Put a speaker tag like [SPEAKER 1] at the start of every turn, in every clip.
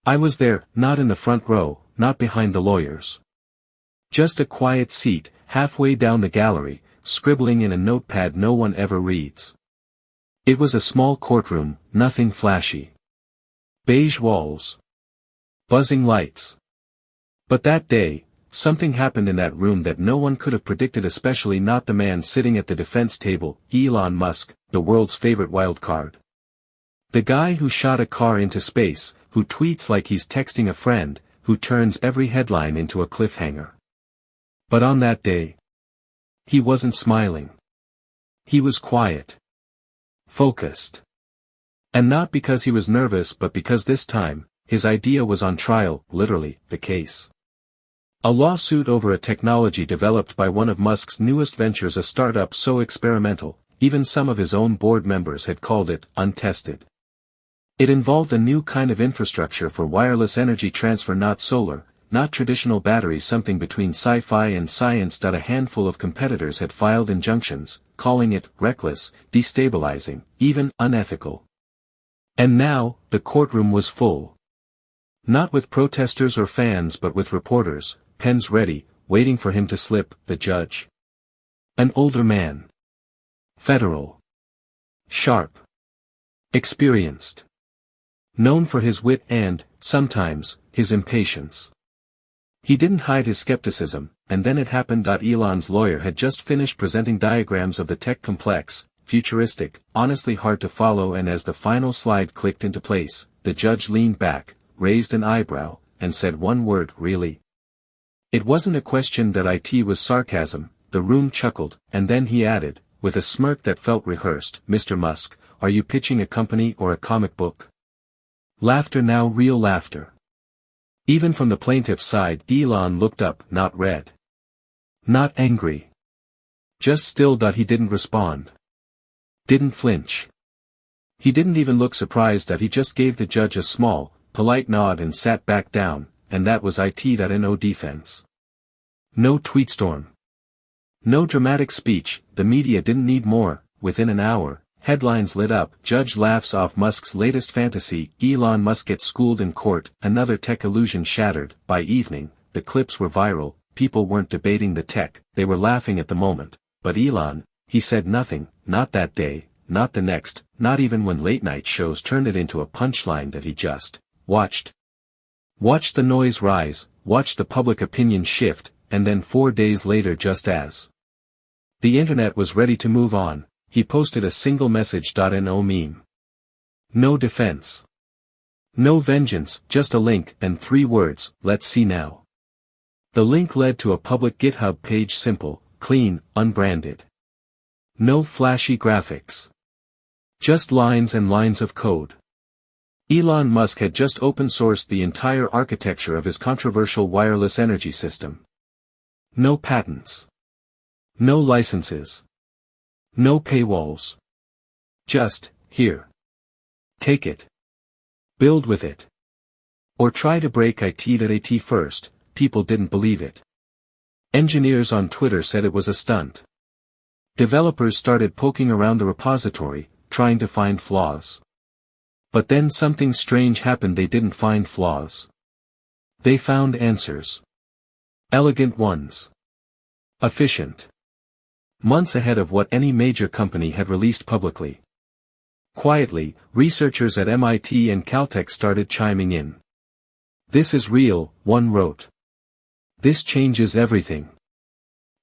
[SPEAKER 1] I was there, not in the front row, not behind the lawyers. Just a quiet seat, halfway down the gallery, scribbling in a notepad no one ever reads. It was a small courtroom, nothing flashy. Beige walls. Buzzing lights. But that day, something happened in that room that no one could have predicted, especially not the man sitting at the defense table, Elon Musk, the world's favorite wildcard. The guy who shot a car into space, who tweets like he's texting a friend, who turns every headline into a cliffhanger. But on that day, he wasn't smiling. He was quiet. Focused. And not because he was nervous, but because this time, his idea was on trial, literally, the case. A lawsuit over a technology developed by one of Musk's newest ventures, a startup so experimental, even some of his own board members had called it untested. It involved a new kind of infrastructure for wireless energy transfer, not solar, not traditional batteries, something between sci-fi and science. A handful of competitors had filed injunctions, calling it reckless, destabilizing, even unethical. And now, the courtroom was full. Not with protesters or fans, but with reporters, pens ready, waiting for him to slip. The judge. An older man. Federal. Sharp. Experienced. Known for his wit and, sometimes, his impatience. He didn't hide his skepticism, and then it happened. Elon's lawyer had just finished presenting diagrams of the tech, complex, futuristic, honestly hard to follow, and as the final slide clicked into place, the judge leaned back, raised an eyebrow, and said one word, really. It wasn't a question. It was sarcasm. The room chuckled, and then he added, with a smirk that felt rehearsed, Mr. Musk, are you pitching a company or a comic book? Laughter, now real laughter. Even from the plaintiff's side. Elon looked up, not red. Not angry. Just still. He didn't respond. Didn't flinch. He didn't even look surprised. He just gave the judge a small, polite nod and sat back down, and that was it. No defense. No tweetstorm. No dramatic speech. The media didn't need more. Within an hour, headlines lit up. Judge laughs off Musk's latest fantasy. Elon Musk gets schooled in court. Another tech illusion shattered. By evening, the clips were viral. People weren't debating the tech, they were laughing at the moment. But Elon, he said nothing, not that day, not the next, not even when late-night shows turned it into a punchline. He just watched. Watched the noise rise, watched the public opinion shift, and then 4 days later, just as the internet was ready to move on, he posted a single message. No meme. No defense. No vengeance, just a link, and 3 words, let's see now. The link led to a public GitHub page, simple, clean, unbranded. No flashy graphics. Just lines and lines of code. Elon Musk had just open-sourced the entire architecture of his controversial wireless energy system. No patents. No licenses. No paywalls. Just, here. Take it. Build with it. Or try to break it. First, people didn't believe it. Engineers on Twitter said it was a stunt. Developers started poking around the repository, trying to find flaws. But then something strange happened. They didn't find flaws. They found answers. Elegant ones. Efficient. Months ahead of what any major company had released publicly. Quietly, researchers at MIT and Caltech started chiming in. This is real, one wrote. This changes everything.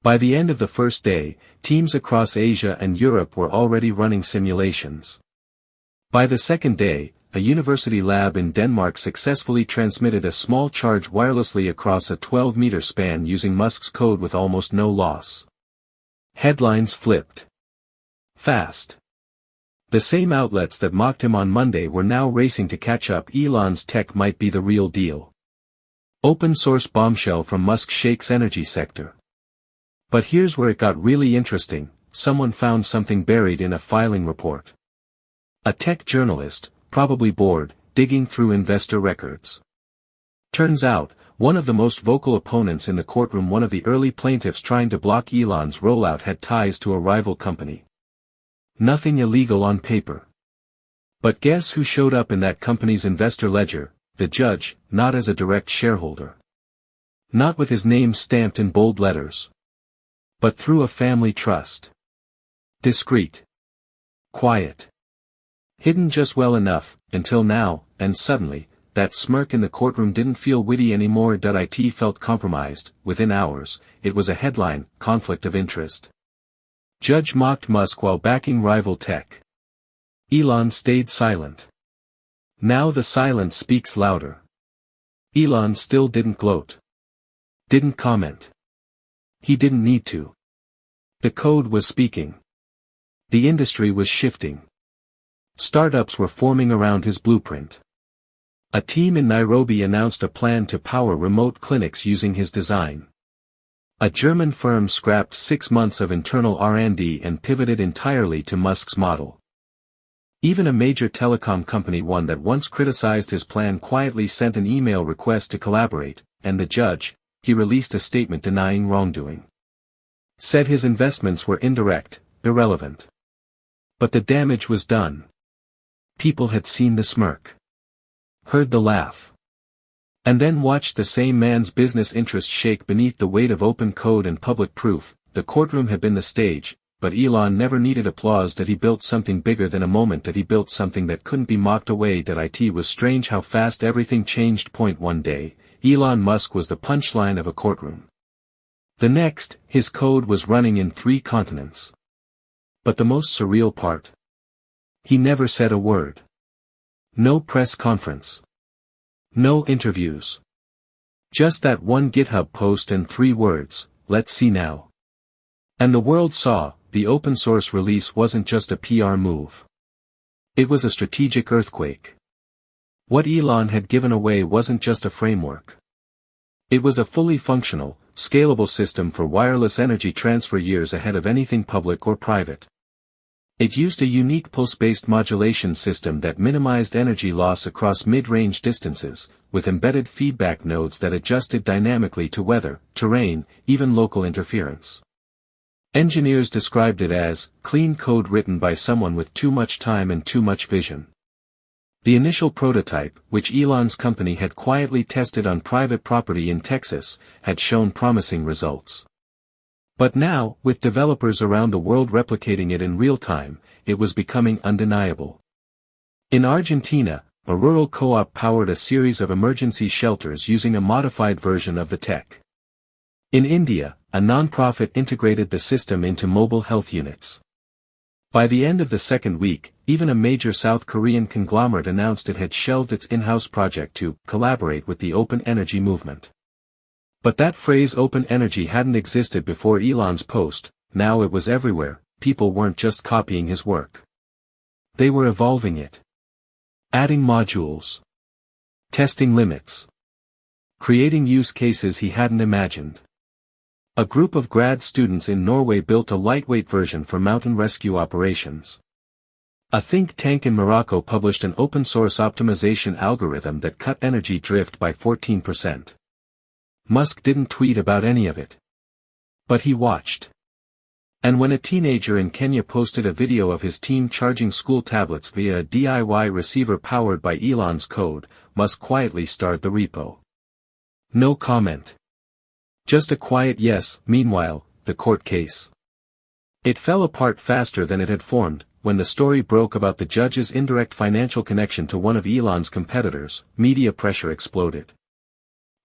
[SPEAKER 1] By the end of the first day, teams across Asia and Europe were already running simulations. By the second day, a university lab in Denmark successfully transmitted a small charge wirelessly across a 12-meter span using Musk's code with almost no loss. Headlines flipped. Fast. The same outlets that mocked him on Monday were now racing to catch up. Elon's tech might be the real deal. Open source bombshell from Musk shakes energy sector. But here's where it got really interesting. Someone found something buried in a filing report. A tech journalist, probably bored, digging through investor records. Turns out, one of the most vocal opponents in the courtroom, one of the early plaintiffs trying to block Elon's rollout, had ties to a rival company. Nothing illegal on paper. But guess who showed up in that company's investor ledger? the judge, not as a direct shareholder. Not with his name stamped in bold letters. But through a family trust. Discreet. Quiet. Hidden just well enough, until now, and suddenly, that smirk in the courtroom didn't feel witty anymore. It felt compromised. Within hours, it was a headline, conflict of interest. Judge mocked Musk while backing rival tech. Elon stayed silent. Now the silence speaks louder. Elon still didn't gloat. Didn't comment. He didn't need to. The code was speaking. The industry was shifting. Startups were forming around his blueprint. A team in Nairobi announced a plan to power remote clinics using his design. A German firm scrapped 6 months of internal R&D and pivoted entirely to Musk's model. Even a major telecom company, one that once criticized his plan, quietly sent an email request to collaborate, and the judge, he released a statement denying wrongdoing. Said his investments were indirect, irrelevant. But the damage was done. People had seen the smirk. Heard the laugh. And then watched the same man's business interests shake beneath the weight of open code and public proof. The courtroom had been the stage, but Elon never needed applause that he built something bigger than a moment, that he built something that couldn't be mocked away. It was strange how fast everything changed. One day, Elon Musk was the punchline of a courtroom. The next, his code was running in 3 continents. But the most surreal part? He never said a word. No press conference. No interviews. Just that one GitHub post and 3 words, "Let's see now." And the world saw, the open source release wasn't just a PR move. It was a strategic earthquake. What Elon had given away wasn't just a framework. It was a fully functional, scalable system for wireless energy transfer, years ahead of anything public or private. It used a unique pulse-based modulation system that minimized energy loss across mid-range distances, with embedded feedback nodes that adjusted dynamically to weather, terrain, even local interference. Engineers described it as clean code written by someone with too much time and too much vision. The initial prototype, which Elon's company had quietly tested on private property in Texas, had shown promising results. But now, with developers around the world replicating it in real time, it was becoming undeniable. In Argentina, a rural co-op powered a series of emergency shelters using a modified version of the tech. In India, a non-profit integrated the system into mobile health units. By the end of the second week, even a major South Korean conglomerate announced it had shelved its in-house project to collaborate with the open energy movement. But that phrase open energy hadn't existed before Elon's post. Now it was everywhere. People weren't just copying his work. They were evolving it. Adding modules. Testing limits. Creating use cases he hadn't imagined. A group of grad students in Norway built a lightweight version for mountain rescue operations. A think tank in Morocco published an open-source optimization algorithm that cut energy drift by 14%. Musk didn't tweet about any of it. But he watched. And when a teenager in Kenya posted a video of his team charging school tablets via a DIY receiver powered by Elon's code, Musk quietly starred the repo. No comment. Just a quiet yes. Meanwhile, the court case. It fell apart faster than it had formed. When the story broke about the judge's indirect financial connection to one of Elon's competitors, media pressure exploded.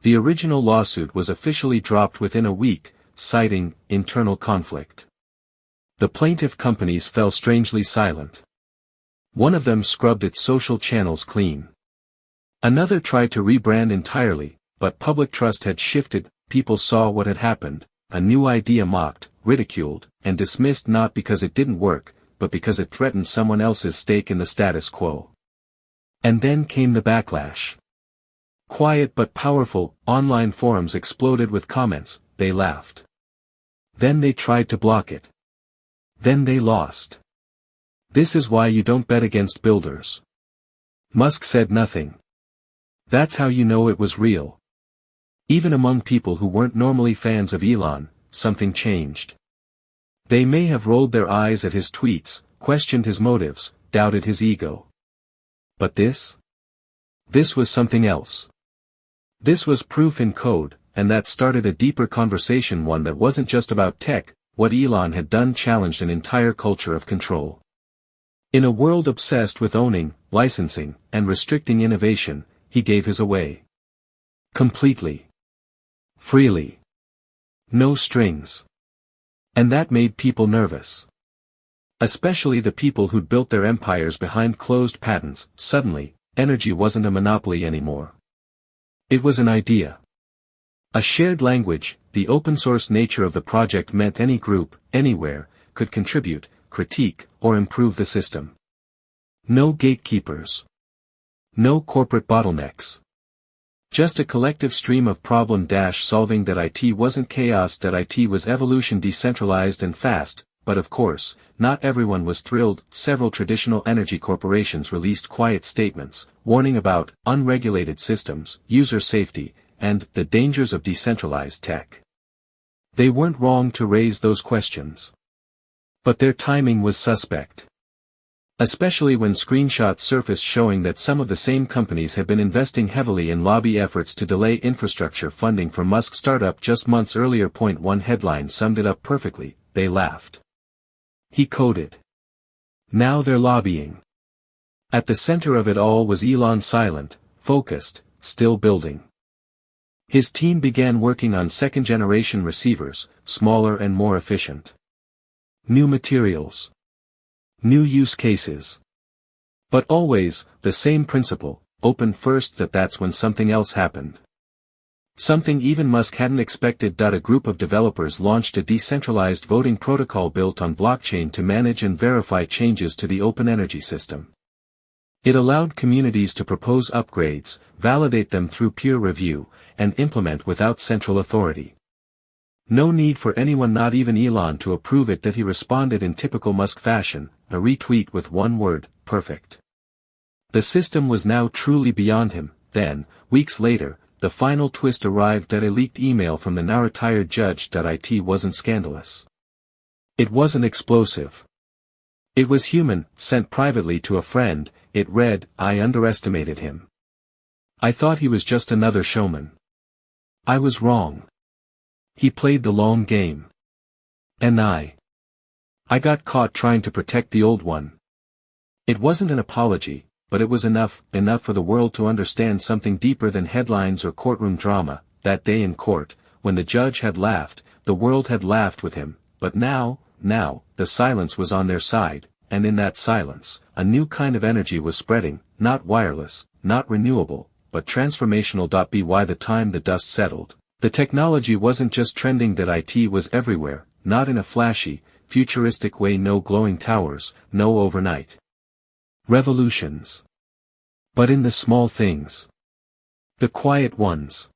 [SPEAKER 1] The original lawsuit was officially dropped within a week, citing internal conflict. The plaintiff companies fell strangely silent. One of them scrubbed its social channels clean. Another tried to rebrand entirely, but public trust had shifted. People saw what had happened, a new idea mocked, ridiculed, and dismissed, not because it didn't work, but because it threatened someone else's stake in the status quo. And then came the backlash. Quiet but powerful, online forums exploded with comments. They laughed. Then they tried to block it. Then they lost. This is why you don't bet against builders. Musk said nothing. That's how you know it was real. Even among people who weren't normally fans of Elon, something changed. They may have rolled their eyes at his tweets, questioned his motives, doubted his ego. But this? This was something else. This was proof in code, and that started a deeper conversation, one that wasn't just about tech. What Elon had done challenged an entire culture of control. In a world obsessed with owning, licensing, and restricting innovation, he gave his away. Completely. Freely. No strings. And that made people nervous. Especially the people who'd built their empires behind closed patents. Suddenly, energy wasn't a monopoly anymore. It was an idea. A shared language. The open-source nature of the project meant any group, anywhere, could contribute, critique, or improve the system. No gatekeepers. No corporate bottlenecks. Just a collective stream of problem-solving. That IT wasn't chaos. That IT was evolution, decentralized and fast. But of course, not everyone was thrilled. Several traditional energy corporations released quiet statements, warning about unregulated systems, user safety, and the dangers of decentralized tech. They weren't wrong to raise those questions. But their timing was suspect. Especially when screenshots surfaced showing that some of the same companies had been investing heavily in lobby efforts to delay infrastructure funding for Musk's startup just months earlier. One headline summed it up perfectly: they laughed. He coded. Now they're lobbying. At the center of it all was Elon, silent, focused, still building. His team began working on second-generation receivers, smaller and more efficient. New materials. New use cases. But always, the same principle, open first. That's when something else happened. Something even Musk hadn't expected. A group of developers launched a decentralized voting protocol built on blockchain to manage and verify changes to the open energy system. It allowed communities to propose upgrades, validate them through peer review, and implement without central authority. No need for anyone, not even Elon, to approve it. That he responded in typical Musk fashion, a retweet with one word: perfect. The system was now truly beyond him. Then, weeks later, the final twist arrived. A leaked email from the now-retired judge. It wasn't scandalous. It wasn't explosive. It was human, sent privately to a friend. It read, "I underestimated him. I thought he was just another showman. I was wrong. He played the long game. And I got caught trying to protect the old one." It wasn't an apology, but it was enough for the world to understand something deeper than headlines or courtroom drama. That day in court, when the judge had laughed, the world had laughed with him. But now, the silence was on their side, and in that silence, a new kind of energy was spreading, not wireless, not renewable, but transformational. By the time the dust settled, the technology wasn't just trending. It was everywhere, not in a flashy, futuristic way. No glowing towers, no overnight revolutions. But in the small things. The quiet ones.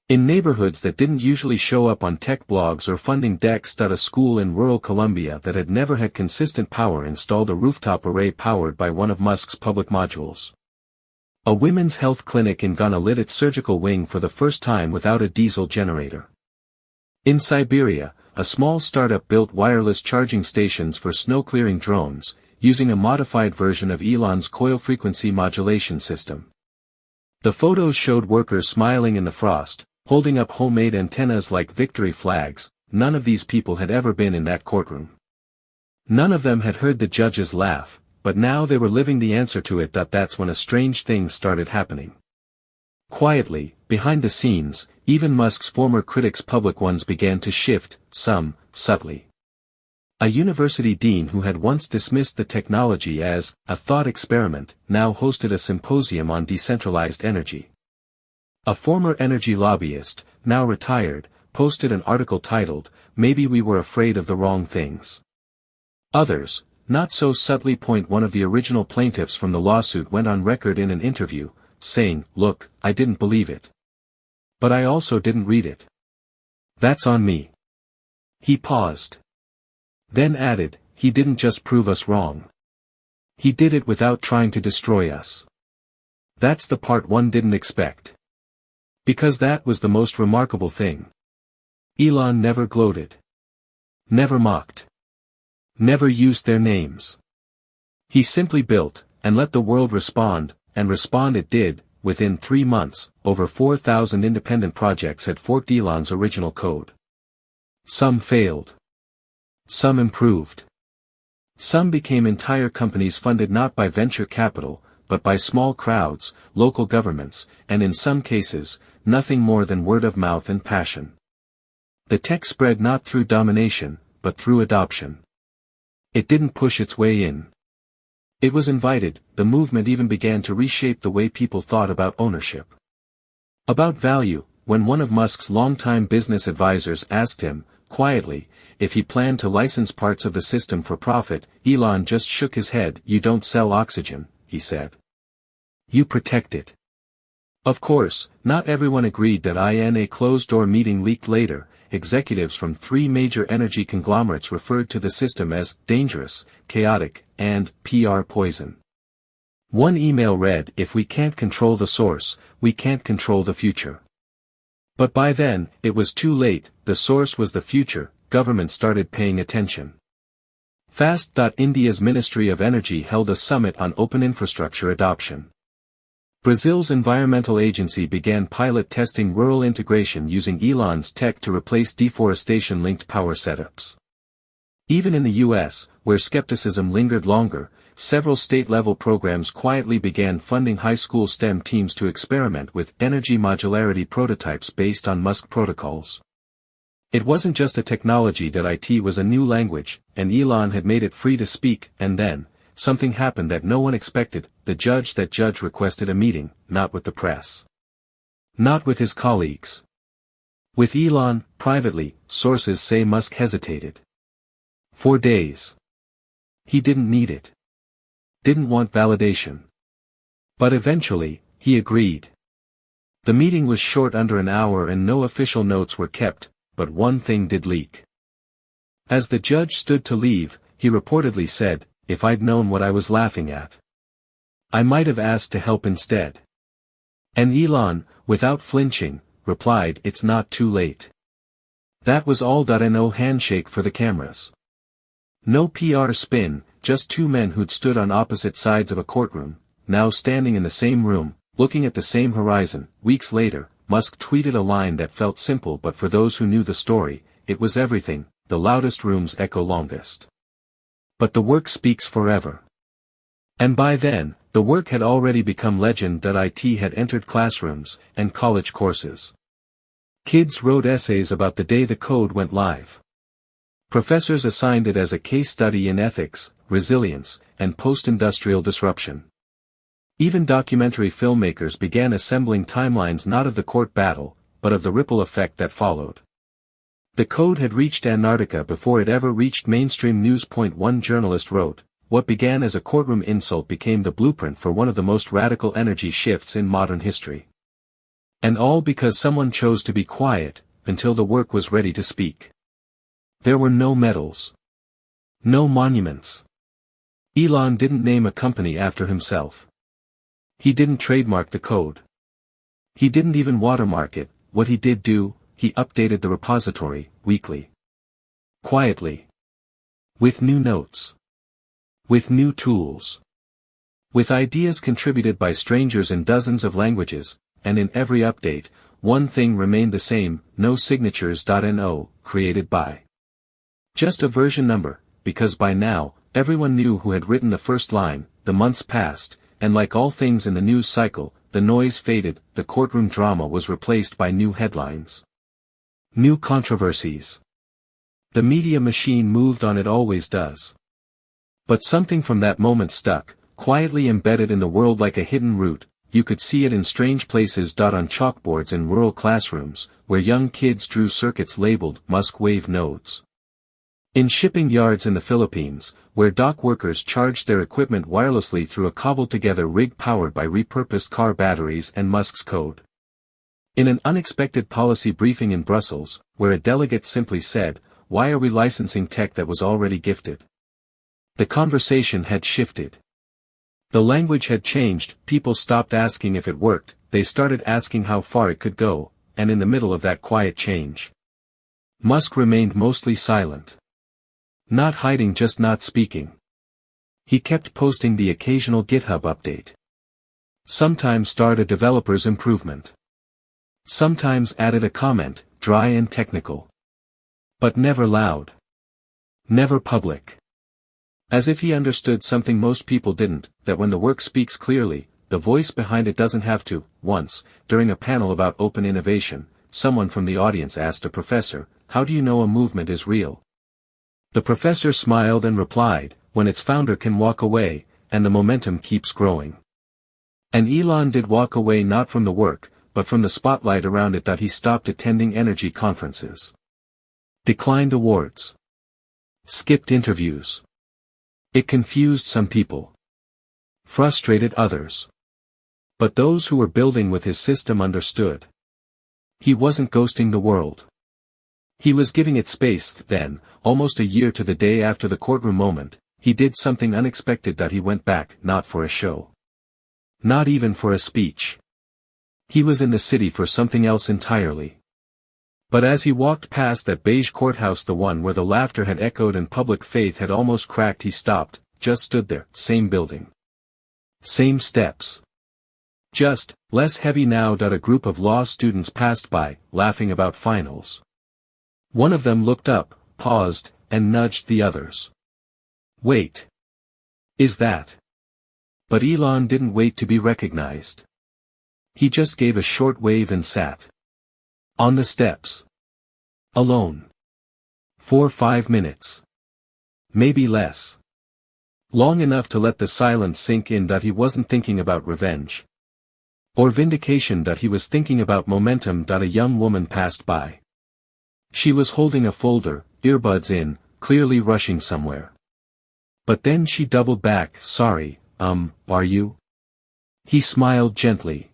[SPEAKER 1] In neighborhoods that didn't usually show up on tech blogs or funding decks. A school in rural Colombia that had never had consistent power installed a rooftop array powered by one of Musk's public modules. A women's health clinic in Ghana lit its surgical wing for the first time without a diesel generator. In Siberia, a small startup built wireless charging stations for snow-clearing drones, using a modified version of Elon's coil frequency modulation system. The photos showed workers smiling in the frost, holding up homemade antennas like victory flags. None of these people had ever been in that courtroom. None of them had heard the judge's laugh, but now they were living the answer to it. That's when a strange thing started happening. Quietly, behind the scenes, even Musk's former critics, public ones, began to shift, some, subtly. A university dean who had once dismissed the technology as a thought experiment, now hosted a symposium on decentralized energy. A former energy lobbyist, now retired, posted an article titled, "Maybe we were afraid of the wrong things." Others, not so subtly. One of the original plaintiffs from the lawsuit went on record in an interview, saying, "Look, I didn't believe it. But I also didn't read it. That's on me." He paused. Then added, "He didn't just prove us wrong. He did it without trying to destroy us." That's the part one didn't expect. Because that was the most remarkable thing. Elon never gloated. Never mocked. Never used their names. He simply built, and let the world respond, and respond it did. within 3 months, over 4,000 independent projects had forked Elon's original code. Some failed. Some improved. Some became entire companies funded not by venture capital, but by small crowds, local governments, and in some cases, nothing more than word of mouth and passion. The tech spread not through domination, but through adoption. It didn't push its way in. It was invited. The movement even began to reshape the way people thought about ownership. About value, when one of Musk's longtime business advisors asked him, quietly, if he planned to license parts of the system for profit, Elon just shook his head. "You don't sell oxygen," he said. "You protect it." Of course, not everyone agreed that in a closed-door meeting leaked later, executives from 3 major energy conglomerates referred to the system as dangerous, chaotic, and PR poison. One email read, "If we can't control the source, we can't control the future." But by then, it was too late. The source was the future. Government started paying attention. Fast. India's Ministry of Energy held a summit on open infrastructure adoption. Brazil's environmental agency began pilot testing rural integration using Elon's tech to replace deforestation-linked power setups. Even in the US, where skepticism lingered longer, several state-level programs quietly began funding high school STEM teams to experiment with energy modularity prototypes based on Musk protocols. It wasn't just a technology. It was a new language, and Elon had made it free to speak. And then, something happened that no one expected. The judge requested a meeting, not with the press. Not with his colleagues. With Elon, privately. Sources say Musk hesitated. For days. He didn't need it. Didn't want validation. But eventually, he agreed. The meeting was short, under an hour, and no official notes were kept, but one thing did leak. As the judge stood to leave, he reportedly said, "If I'd known what I was laughing at, I might have asked to help instead." And Elon, without flinching, replied, "It's not too late." That was all. No handshake for the cameras. No PR spin, just 2 men who'd stood on opposite sides of a courtroom, now standing in the same room, looking at the same horizon. Weeks later, Musk tweeted a line that felt simple, but for those who knew the story, it was everything. The loudest rooms echo longest. But the work speaks forever. And by then, the work had already become legend. It had entered classrooms and college courses. Kids wrote essays about the day the code went live. Professors assigned it as a case study in ethics, resilience, and post-industrial disruption. Even documentary filmmakers began assembling timelines, not of the court battle, but of the ripple effect that followed. The code had reached Antarctica before it ever reached mainstream news. One journalist wrote, "What began as a courtroom insult became the blueprint for one of the most radical energy shifts in modern history." And all because someone chose to be quiet, until the work was ready to speak. There were no medals. No monuments. Elon didn't name a company after himself. He didn't trademark the code. He didn't even watermark it. What he did do, he updated the repository, weekly. Quietly. With new notes. With new tools. With ideas contributed by strangers in dozens of languages, and in every update, one thing remained the same: no signatures. No, created by. Just a version number, because by now, everyone knew who had written the first line. The months passed, and like all things in the news cycle, the noise faded. The courtroom drama was replaced by new headlines. New controversies. The media machine moved on. It always does. But something from that moment stuck, quietly embedded in the world like a hidden root. You could see it in strange places. On chalkboards in rural classrooms, where young kids drew circuits labeled Musk wave nodes. In shipping yards in the Philippines, where dock workers charged their equipment wirelessly through a cobbled-together rig powered by repurposed car batteries and Musk's code. In an unexpected policy briefing in Brussels, where a delegate simply said, "Why are we licensing tech that was already gifted?" The conversation had shifted. The language had changed. People stopped asking if it worked, they started asking how far it could go, and in the middle of that quiet change, Musk remained mostly silent. Not hiding, just not speaking. He kept posting the occasional GitHub update. Sometimes starred a developer's improvement. Sometimes added a comment, dry and technical. But never loud. Never public. As if he understood something most people didn't, that when the work speaks clearly, the voice behind it doesn't have to. Once, during a panel about open innovation, someone from the audience asked a professor, "How do you know a movement is real?" The professor smiled and replied, "When its founder can walk away, and the momentum keeps growing." And Elon did walk away not from the work, but from the spotlight around it. That he stopped attending energy conferences. Declined awards. Skipped interviews. It confused some people. Frustrated others. But those who were building with his system understood. He wasn't ghosting the world. He was giving it space. Then, almost a year to the day after the courtroom moment, he did something unexpected. That he went back, not for a show. Not even for a speech. He was in the city for something else entirely. But as he walked past that beige courthouse, the one where the laughter had echoed and public faith had almost cracked, he stopped, just stood there. Same building. Same steps. Just, less heavy now. A group of law students passed by, laughing about finals. One of them looked up, paused, and nudged the others. "Wait. Is that?" But Elon didn't wait to be recognized. He just gave a short wave and sat. On the steps. Alone. For 5 minutes. Maybe less. Long enough to let the silence sink in. That he wasn't thinking about revenge. Or vindication. That he was thinking about momentum. A young woman passed by. She was holding a folder, earbuds in, clearly rushing somewhere. But then she doubled back. "Sorry, are you?" He smiled gently.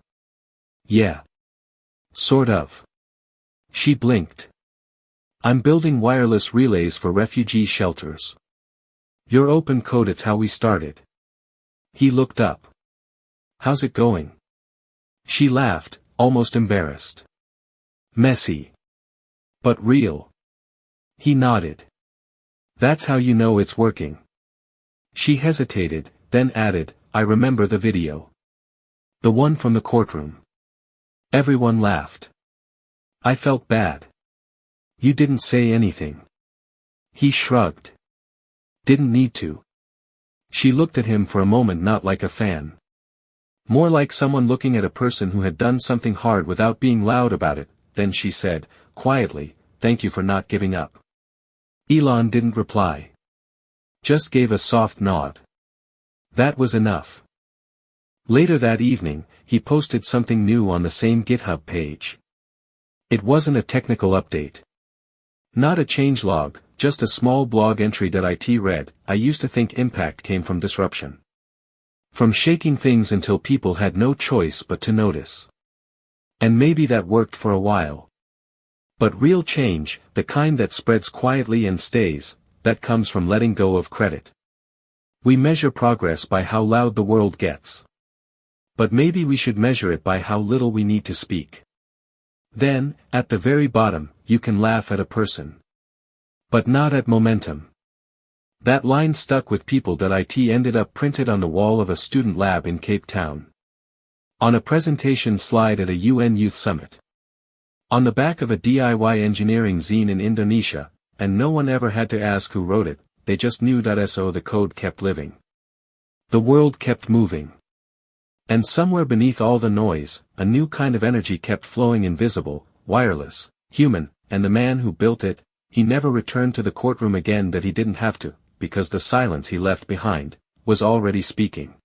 [SPEAKER 1] "Yeah. Sort of." She blinked. "I'm building wireless relays for refugee shelters. You're open code, it's how we started." He looked up. "How's it going?" She laughed, almost embarrassed. "Messy. But real." He nodded. "That's how you know it's working." She hesitated, then added, "I remember the video. The one from the courtroom." Everyone laughed. I felt bad. "You didn't say anything." He shrugged. "Didn't need to." She looked at him for a moment, not like a fan. More like someone looking at a person who had done something hard without being loud about it. Then she said, quietly, "Thank you for not giving up." Elon didn't reply. Just gave a soft nod. That was enough. Later that evening, he posted something new on the same GitHub page. It wasn't a technical update. Not a changelog, just a small blog entry. It read, "I used to think impact came from disruption. From shaking things until people had no choice but to notice. And maybe that worked for a while. But real change, the kind that spreads quietly and stays, that comes from letting go of credit. We measure progress by how loud the world gets. But maybe we should measure it by how little we need to speak. Then, at the very bottom, you can laugh at a person. But not at momentum." That line stuck with people. It ended up printed on the wall of a student lab in Cape Town. On a presentation slide at a UN Youth Summit. On the back of a DIY engineering zine in Indonesia, and no one ever had to ask who wrote it, they just knew. So the code kept living. The world kept moving. And somewhere beneath all the noise, a new kind of energy kept flowing, invisible, wireless, human, and the man who built it, he never returned to the courtroom again. That he didn't have to, because the silence he left behind was already speaking.